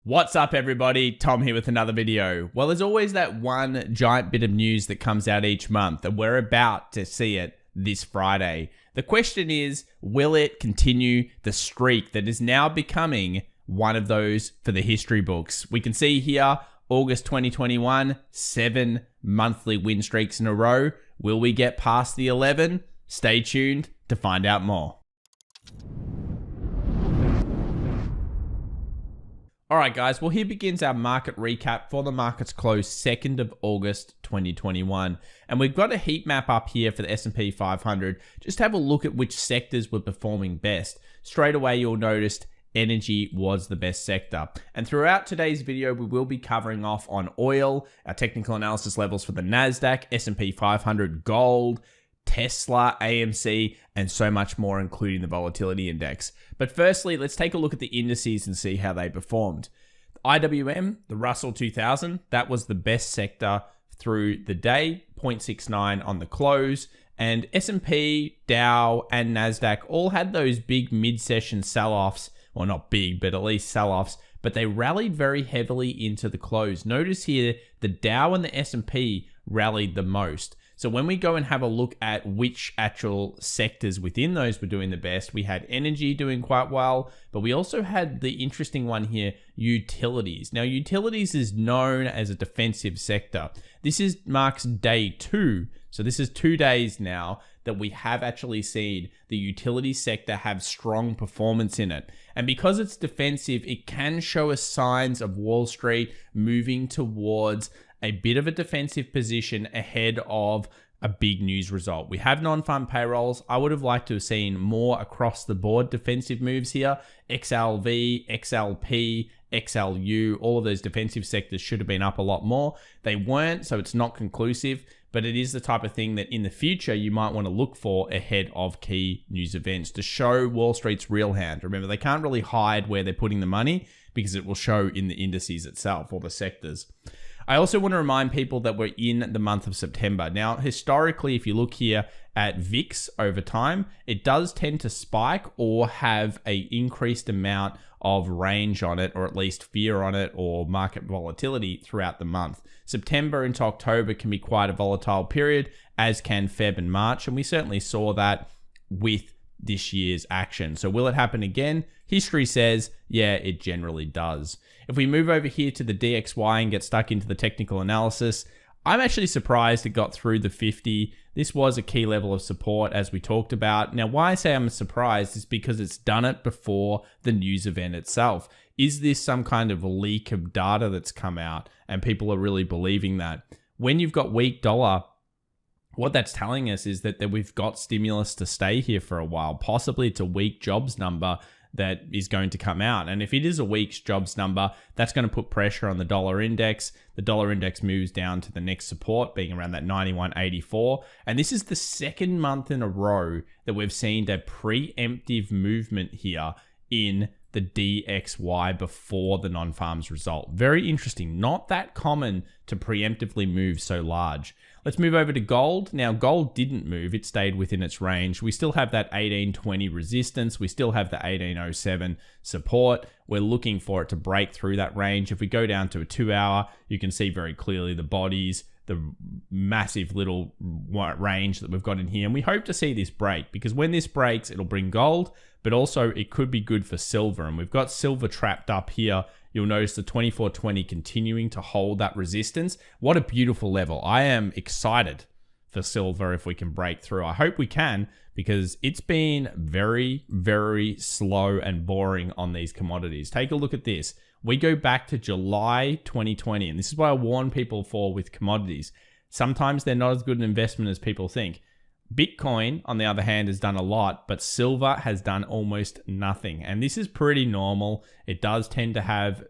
What's up, everybody? Tom here with another video. Well, there's always that one giant bit of news that comes out each month, and we're about to see it this Friday. The question is, will it continue the streak that is now becoming one of those for the history books? We can see here, August 2021, 7 monthly win streaks in a row. Will we get past the 11? Stay tuned to find out more. All right, guys, well, here begins our market recap for the markets close 2nd of August 2021. And we've got a heat map up here for the S&P 500. Just have a look at which sectors were performing best. Straight away, you'll notice energy was the best sector. And throughout today's video, we will be covering off on oil, our technical analysis levels for the NASDAQ, S&P 500, gold, Tesla, AMC, and so much more, including the volatility index. But firstly, let's take a look at the indices and see how they performed. IWM, the Russell 2000, that was the best sector through the day, 0.69 on the close. And S&P, Dow, and NASDAQ all had those big mid-session sell-offs. Well, not big, but at least sell-offs. But they rallied very heavily into the close. Notice here, the Dow and the S&P rallied the most. So when we go and have a look at which actual sectors within those were doing the best, we had energy doing quite well, but we also had the interesting one here, utilities. Now, utilities is known as a defensive sector. This marks day 2. So this is 2 days now that we have actually seen the utility sector have strong performance in it. And because it's defensive, it can show us signs of Wall Street moving towards a bit of a defensive position ahead of a big news result. We have non-farm payrolls. I would have liked to have seen more across the board defensive moves here. XLV, XLP, XLU, all of those defensive sectors should have been up a lot more. They weren't, so it's not conclusive, but it is the type of thing that in the future you might want to look for ahead of key news events to show Wall Street's real hand. Remember, they can't really hide where they're putting the money because it will show in the indices itself or the sectors. I also want to remind people that we're in the month of September. Now, historically, if you look here at VIX over time, it does tend to spike or have an increased amount of range on it, or at least fear on it, or market volatility throughout the month. September into October can be quite a volatile period, as can Feb and March, and we certainly saw that with this year's action. So will it happen again? History says, yeah, it generally does. If we move over here to the DXY and get stuck into the technical analysis, I'm actually surprised it got through the 50. This was a key level of support, as we talked about. Now, why I say I'm surprised is because it's done it before the news event itself. Is this some kind of leak of data that's come out and people are really believing that? When you've got weak dollar, what that's telling us is that we've got stimulus to stay here for a while. Possibly it's a weak jobs number that is going to come out. And if it is a weak jobs number, that's going to put pressure on the dollar index. The dollar index moves down to the next support, being around that 91.84. And this is the second month in a row that we've seen a preemptive movement here in the DXY before the non-farms result. Very interesting. Not that common to preemptively move so large. Let's move over to gold. Now, gold didn't move. It stayed within its range. We still have that 1820 resistance. We still have the 1807 support. We're looking for it to break through that range. If we go down to a 2 hour, you can see very clearly the bodies, the massive little range that we've got in here. And we hope to see this break, because when this breaks, it'll bring gold, but also it could be good for silver. And we've got silver trapped up here. You'll notice the 2420 continuing to hold that resistance. What a beautiful level. I am excited for silver if we can break through. I hope we can, because it's been very, very slow and boring on these commodities. Take a look at this. We go back to July 2020, and this is what I warn people for with commodities. Sometimes they're not as good an investment as people think. Bitcoin, on the other hand, has done a lot, but silver has done almost nothing. And this is pretty normal. It does tend to have,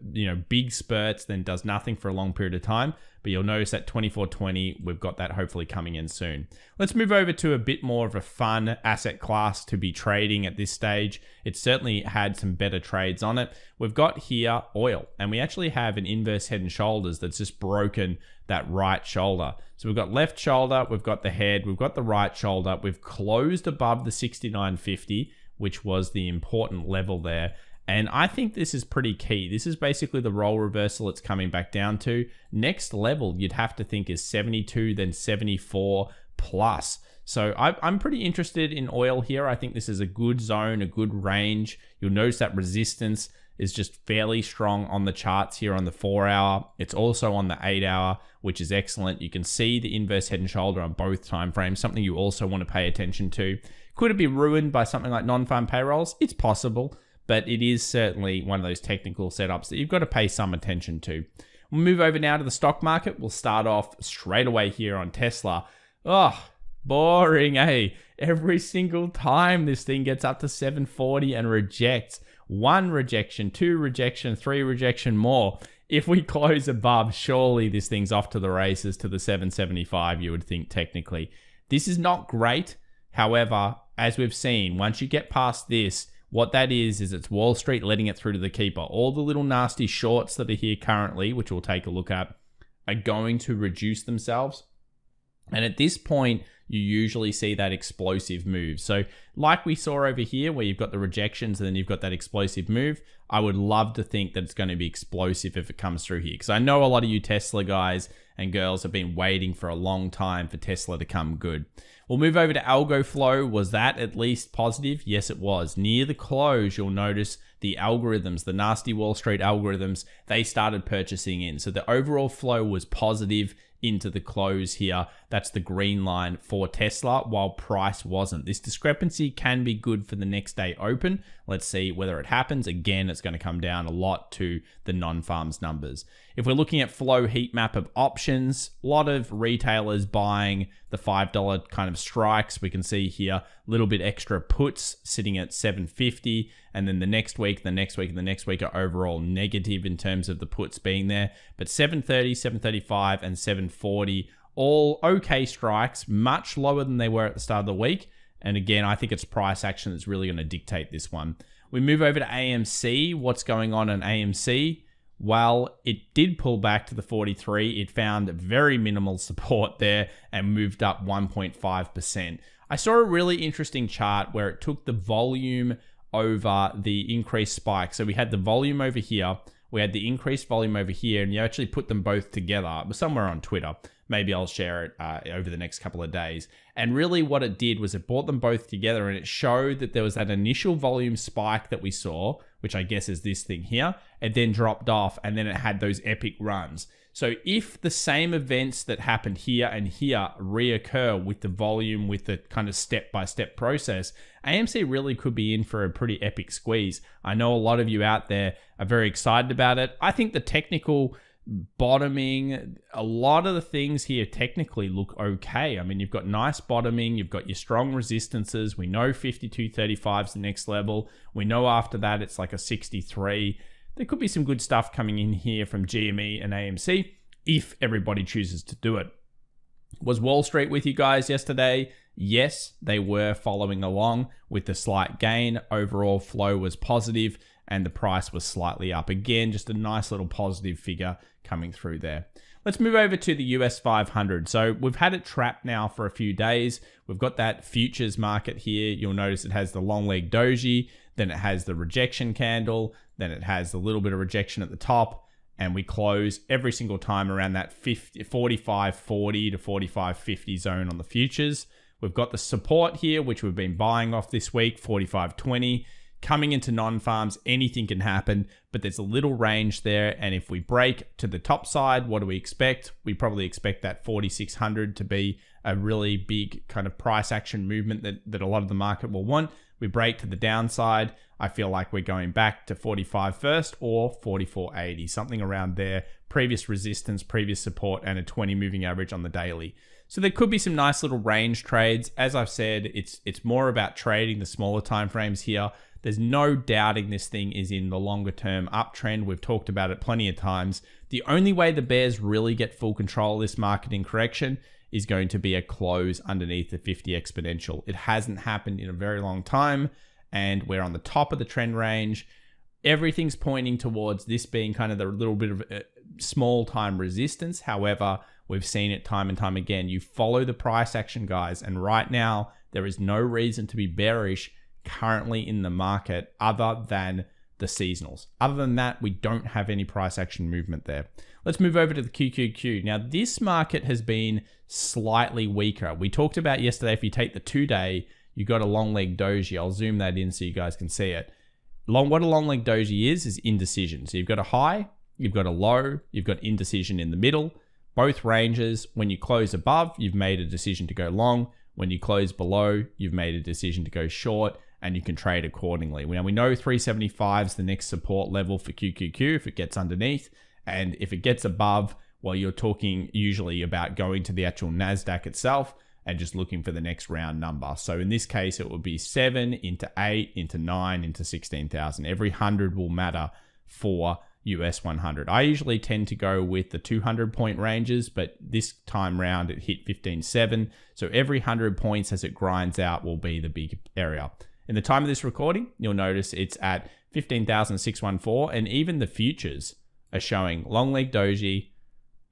big spurts, then does nothing for a long period of time. But you'll notice that 2420, we've got that hopefully coming in soon. Let's move over to a bit more of a fun asset class to be trading at this stage. It certainly had some better trades on it. We've got here oil, and we actually have an inverse head and shoulders that's just broken that right shoulder. So we've got left shoulder, we've got the head, we've got the right shoulder. We've closed above the 69.50, which was the important level there. And I think this is pretty key. This is basically the role reversal it's coming back down to. Next level, you'd have to think is 72, then 74 plus. So I'm pretty interested in oil here. I think this is a good zone, a good range. You'll notice that resistance is just fairly strong on the charts here on the 4 hour. It's also on the 8 hour, which is excellent. You can see the inverse head and shoulder on both time frames, something you also want to pay attention to. Could it be ruined by something like non-farm payrolls? It's possible, but it is certainly one of those technical setups that you've got to pay some attention to. We'll move over now to the stock market. We'll start off straight away here on Tesla. Oh, boring, eh? Every single time this thing gets up to 740 and rejects. 1 rejection, 2 rejection, 3 rejection more. If we close above, surely this thing's off to the races to the 775, you would think technically. This is not great. However, as we've seen, once you get past this, what that is it's Wall Street letting it through to the keeper. All the little nasty shorts that are here currently, which we'll take a look at, are going to reduce themselves. And at this point, you usually see that explosive move. So like we saw over here, where you've got the rejections and then you've got that explosive move, I would love to think that it's going to be explosive if it comes through here. Because I know a lot of you Tesla guys and girls have been waiting for a long time for Tesla to come good. We'll move over to Algo Flow. Was that at least positive? Yes, it was. Near the close, you'll notice the algorithms, the nasty Wall Street algorithms, they started purchasing in. So the overall flow was positive into the close here. That's the green line for Tesla, while price wasn't. This discrepancy can be good for the next day open. Let's see whether it happens. Again, it's going to come down a lot to the non-farms numbers. If we're looking at flow heat map of options, a lot of retailers buying the $5 kind of strikes. We can see here a little bit extra puts sitting at 750, and then the next week, the next week, and the next week are overall negative in terms of the puts being there. But 730, 735, and 740, all okay strikes, much lower than they were at the start of the week. And again, I think it's price action that's really going to dictate this one. We move over to AMC. What's going on in AMC? Well, it did pull back to the 43. It found very minimal support there and moved up 1.5%. I saw a really interesting chart where it took the volume over the increased spike. So we had the volume over here, we had the increased volume over here, and you actually put them both together. It was somewhere on Twitter. Maybe I'll share it over the next couple of days. And really what it did was it brought them both together, and it showed that there was that initial volume spike that we saw, which I guess is this thing here. It then dropped off, and then it had those epic runs. So if the same events that happened here and here reoccur with the volume, with the kind of step-by-step process, AMC really could be in for a pretty epic squeeze. I know a lot of you out there are very excited about it. I think the technical bottoming, a lot of the things here technically look okay. I mean, you've got nice bottoming, you've got your strong resistances. We know 52.35 is the next level. We know after that it's like a 63. There could be some good stuff coming in here from GME and AMC if everybody chooses to do it. Was Wall Street with you guys yesterday? Yes, they were following along with the slight gain. Overall flow was positive and the price was slightly up. Again, just a nice little positive figure coming through there. Let's move over to the US 500. So we've had it trapped now for a few days. We've got that futures market here. You'll notice it has the long leg doji, then it has the rejection candle, then it has a little bit of rejection at the top, and we close every single time around that 45.40 to 45.50 zone on the futures. We've got the support here, which we've been buying off this week, 45.20. Coming into non-farms, anything can happen, but there's a little range there. And if we break to the top side, what do we expect? We probably expect that 4,600 to be a really big kind of price action movement that a lot of the market will want. We break to the downside, I feel like we're going back to 45 first or 44.80, something around there. Previous resistance, previous support, and a 20 moving average on the daily. So there could be some nice little range trades. As I've said, it's more about trading the smaller time frames here. There's no doubting this thing is in the longer term uptrend. We've talked about it plenty of times. The only way the bears really get full control of this market in correction is going to be a close underneath the 50 exponential. It hasn't happened in a very long time, and we're on the top of the trend range. Everything's pointing towards this being kind of the little bit of a small time resistance. However, we've seen it time and time again. You follow the price action, guys, and right now there is no reason to be bearish currently in the market other than the seasonals. Other than that, we don't have any price action movement there. Let's move over to the QQQ. Now, this market has been slightly weaker. We talked about yesterday, if you take the 2-day, you got a long leg doji. I'll zoom that in so you guys can see it. What a long leg doji is indecision. So you've got a high, you've got a low, you've got indecision in the middle. Both ranges, when you close above, you've made a decision to go long. When you close below, you've made a decision to go short, and you can trade accordingly. Now, we know 375 is the next support level for QQQ if it gets underneath. And if it gets above, well, you're talking usually about going to the actual NASDAQ itself and just looking for the next round number. So in this case, it would be 7 into 8 into 9 into 16,000. Every 100 will matter for US 100. I usually tend to go with the 200 point ranges, but this time round it hit 15.7. So every 100 points as it grinds out will be the big area. In the time of this recording, you'll notice it's at 15,614, and even the futures are showing long leg doji,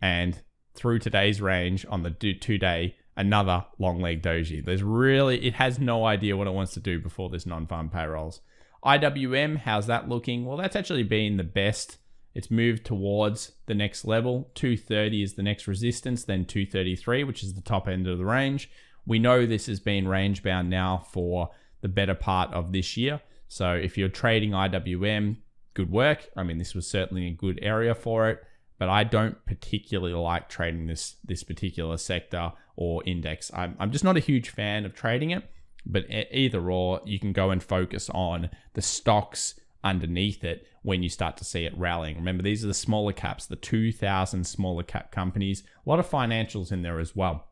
and through today's range on the 2-day, another long leg doji. It has no idea what it wants to do before this non-farm payrolls. IWM, how's that looking? Well, that's actually been the best. It's moved towards the next level. 230 is the next resistance, then 233, which is the top end of the range. We know this has been range bound now for the better part of this year. So if you're trading IWM, good work. I mean, this was certainly a good area for it, but I don't particularly like trading this particular sector or index. I'm just not a huge fan of trading it, but either or, you can go and focus on the stocks underneath it when you start to see it rallying. Remember, these are the smaller caps, the 2,000 smaller cap companies, a lot of financials in there as well.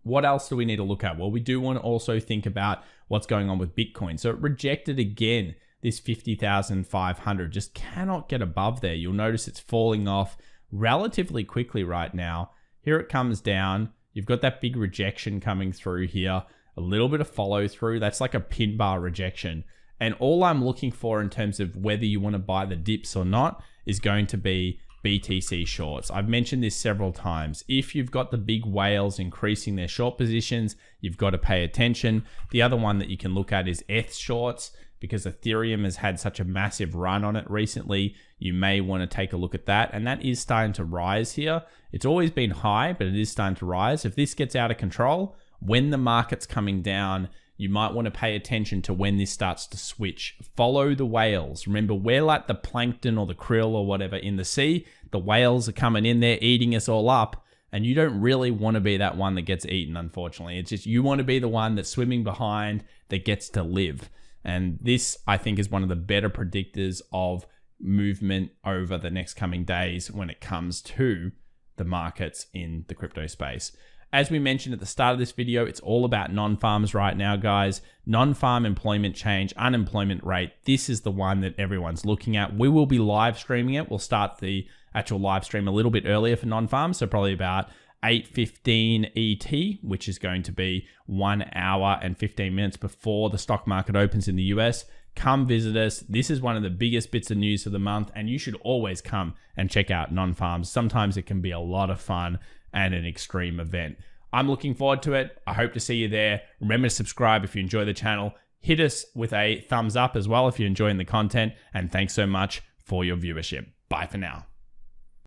What else do we need to look at? Well, we do want to also think about what's going on with Bitcoin. So it rejected again this 50,500, just cannot get above there. You'll notice it's falling off relatively quickly right now. Here it comes down. You've got that big rejection coming through here, a little bit of follow through. That's like a pin bar rejection. And all I'm looking for in terms of whether you want to buy the dips or not is going to be BTC shorts. I've mentioned this several times. If you've got the big whales increasing their short positions, you've got to pay attention. The other one that you can look at is ETH shorts, because Ethereum has had such a massive run on it recently. You may want to take a look at that. And that is starting to rise here. It's always been high, but it is starting to rise. If this gets out of control, when the market's coming down, you might want to pay attention to when this starts to switch. Follow the whales. Remember, we're like the plankton or the krill or whatever in the sea. The whales are coming in there, eating us all up. And you don't really want to be that one that gets eaten, unfortunately. It's just you want to be the one that's swimming behind that gets to live. And this, I think, is one of the better predictors of movement over the next coming days when it comes to the markets in the crypto space. As we mentioned at the start of this video, it's all about non-farms right now, guys. Non-farm employment change, unemployment rate. This is the one that everyone's looking at. We will be live streaming it. We'll start the actual live stream a little bit earlier for non-farms, so probably about 8:15 ET, which is going to be 1 hour and 15 minutes before the stock market opens in the US. Come visit us. This is one of the biggest bits of news of the month, and you should always come and check out non-farms. Sometimes it can be a lot of fun and an extreme event. I'm looking forward to it. I hope to see you there. Remember to subscribe if you enjoy the channel. Hit us with a thumbs up as well if you're enjoying the content. And thanks so much for your viewership. Bye for now.